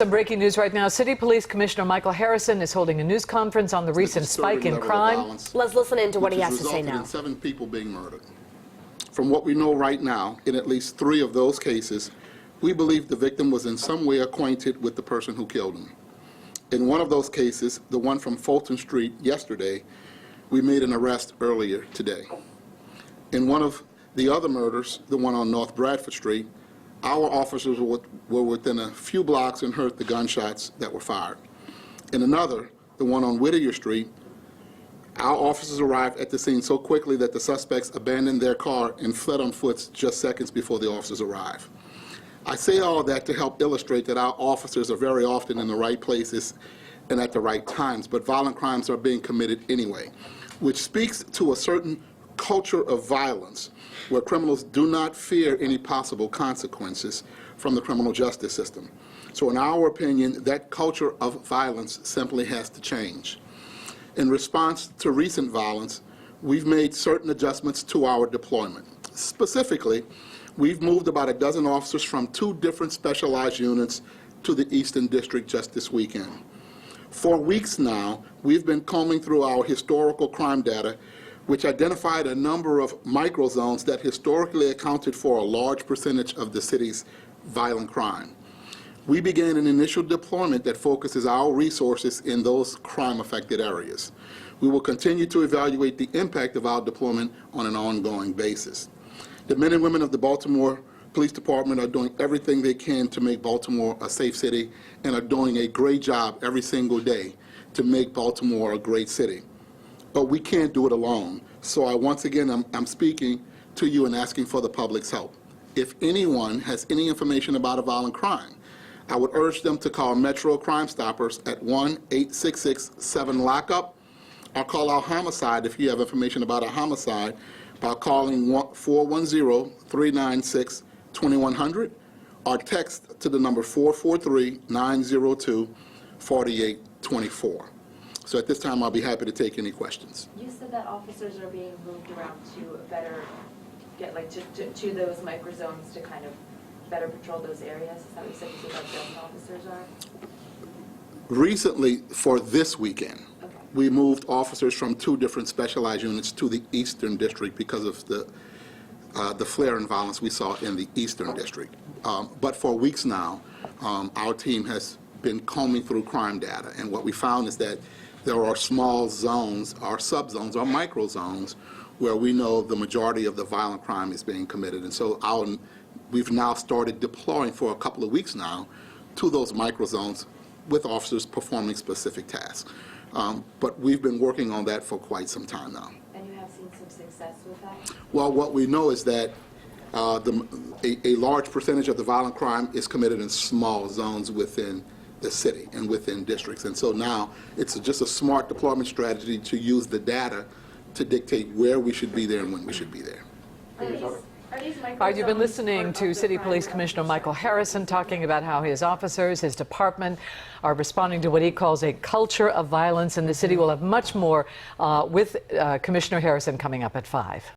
Some breaking news right now. City Police Commissioner Michael Harrison is holding a news conference on the recent spike in crime. Let's listen in to what he has to say now. In 7 people being murdered. From what we know right now, in at least 3 of those cases, we believe the victim was in some way acquainted with the person who killed him. In one of those cases, the one from Fulton Street yesterday, we made an arrest earlier today. In one of the other murders, the one on North Bradford Street, our officers were within a few blocks and heard the gunshots that were fired. In another, the one on Whittier Street, our officers arrived at the scene so quickly that the suspects abandoned their car and fled on foot just seconds before the officers arrived. I say all of that to help illustrate that our officers are very often in the right places and at the right times, but violent crimes are being committed anyway, which speaks to a certain culture of violence where criminals do not fear any possible consequences from the criminal justice system. So in our opinion, that culture of violence simply has to change. In response to recent violence, we've made certain adjustments to our deployment. Specifically, we've moved about a dozen officers from 2 different specialized units to the Eastern District just this weekend. For weeks now, we've been combing through our historical crime data, which identified a number of microzones that historically accounted for a large percentage of the city's violent crime. We began an initial deployment that focuses our resources in those crime-affected areas. We will continue to evaluate the impact of our deployment on an ongoing basis. The men and women of the Baltimore Police Department are doing everything they can to make Baltimore a safe city and are doing a great job every single day to make Baltimore a great city. But we can't do it alone. So once again, I'm speaking to you and asking for the public's help. If anyone has any information about a violent crime, I would urge them to call Metro Crime Stoppers at 1-866-7-LOCK-UP, or call our homicide if you have information about a homicide by calling 410-396-2100, or text to the number 443-902-4824. So at this time, I'll be happy to take any questions. You said that officers are being moved around to better get to those microzones to kind of better patrol those areas. Is that what you said? You said that officers are? Recently, for this weekend, okay, we moved officers from 2 different specialized units to the Eastern District because of the flare in violence we saw in the Eastern District. But for weeks now, our team has been combing through crime data, and what we found is that there are small zones, or subzones, or microzones, where we know the majority of the violent crime is being committed. And so we've now started deploying for a couple of weeks now to those microzones with officers performing specific tasks. But we've been working on that for quite some time now. And you have seen some success with that? Well, what we know is that a large percentage of the violent crime is committed in small zones within the city and within districts. And so now it's just a smart deployment strategy to use the data to dictate where we should be there and when we should be there. All right, you've been listening to City Police Commissioner Michael Harrison talking about how his officers, his department, are responding to what he calls a culture of violence in the city. We'll have much more with Commissioner Harrison coming up at 5.